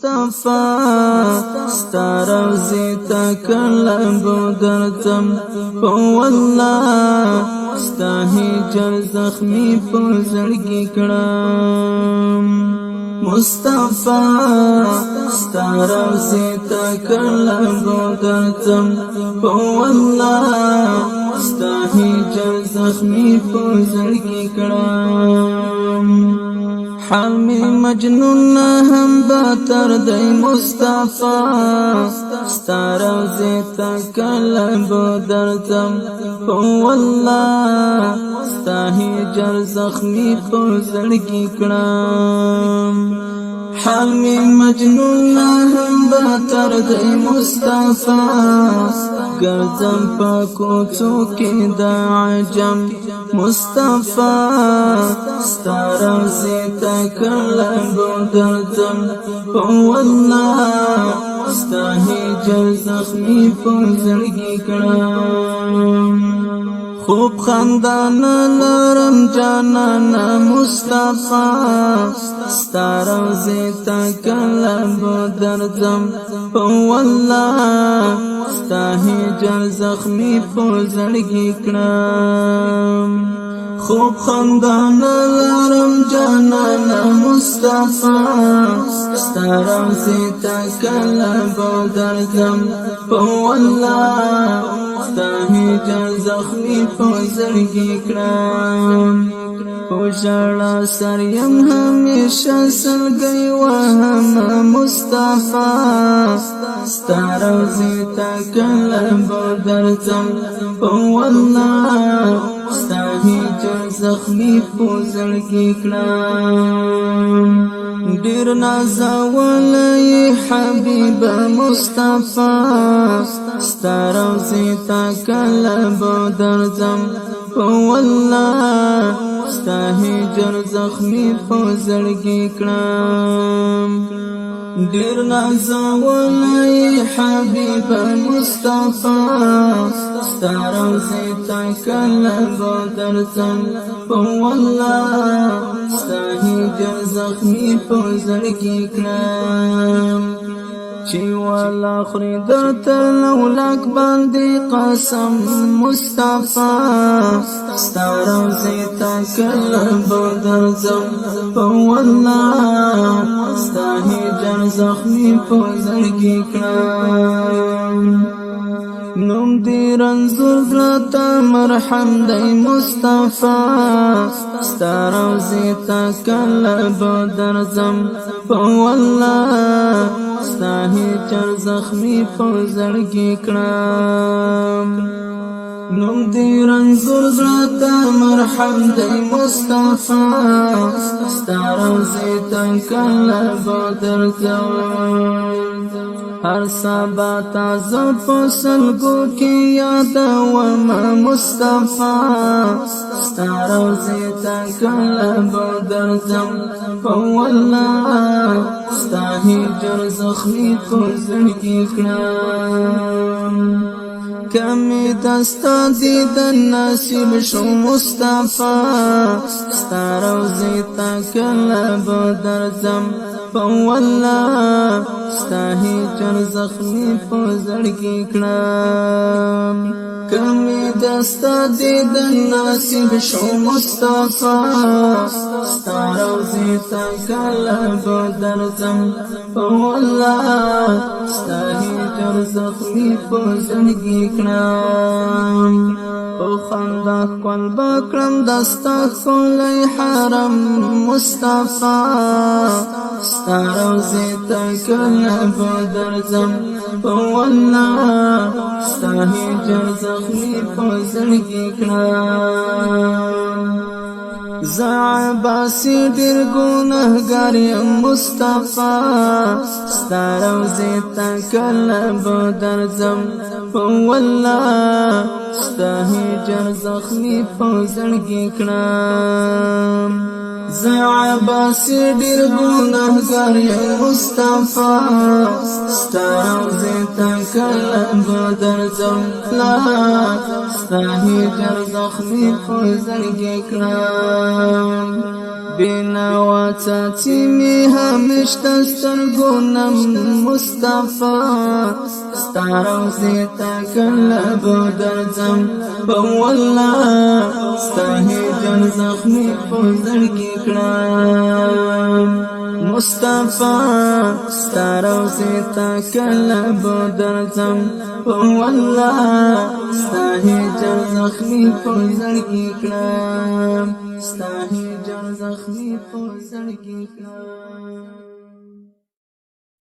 مصطفی ستاروزی تا کلب درتم په والله ستا هجر زخمی په زړګي کړم مصطفی ستاروزی تا کلب درتم په والله ستا هجر زخمی په زړګي کړم حال می مجنون هم باتر دی مصطفی ستاروزی تا کلب درتم په والله ستا هجر زخمی په زړګي کړم حال می مجنون هم باتر دی مصطفی ګرځم په کوڅو کې د عجم مصطفی ستاروزی تا کلب درتم په والله ستا هجر زخمی په زړګي کړم خوب خندان لرم جانانا مصطفی ستاروزی تا کلب درتم په والله ستا هجر زخمی په زړګي کړم خوب خندان لرم جانانا مصطفی ستاروزی تا کلب درتم په والله ستا هجر زخمی په زړګي کړم په ژړا سر یم همیشه سلګی وهم مصطفی ستاروزی تا کلب درتم په والله ستا هجر زخمی په زړګي کړم ډیر نازولی حبیب مصطفی ستاروزی تا کلب درتم په والله ستا هجر زخمی په زړګي کړم ډیر نازولی حبیب مصطفی ستاروزی تا کلب درتم په والله ستا هجر زخمی په زړګي کړم چې والا خوري درته لولاک باندې قسم مصطفی ستاروزی تا کلب درتم په والله ستا هجر زخمی په زړګي کړم نوم دی رنځور زړه مرحم دی مصطفی ستاروزی تا کلب درتم په والله ستا هجر زخمی په زړګي کړم نوم دی رنځور زړه مرحم دی مصطفی ستاروزی تا کلب درتم هر سبا تازه په سلګو کې یادوم مصطفی ستاروزی تا کلب درتم په والله ستا هجر زخمی په زړګي کړم کمی دستا دیدن نصیب شو مصطفی ستاروزی تا کلب درتم په والله ستا هجر زخمی په زړګي کړم کمی دستا دیدن نصیب شو مصطفی ستاروزی تا کلب درتم په والله ستا هجر زخمی په زړګي کړم او خندا کول بکرم دستا خلی حرم مصطفی ستاروزی تا کلب درتم په والله ستا هجر زخمی په زړګي کړم زعباسی ډیر ګناهګار یم مصطفی ستاروزی تا کلب درتم په والله ستا هجر زخمی په زړګي کړم زعباسی ډیر ګناهګار یم مصطفی ستاروزی تا کلب درتم ستا هجر زخمی په زړګي کړم بناوا څاڅي می همیشته سترګونم مصطفی ستا روضې ته کله به درځم والله ستا هجر زخمي په زړګي کړم مصطفی ستا روضې ته کله به درځم والله ستا هجر زخمي په زړګي کړم ستا هجر زخمي په زړګي کړم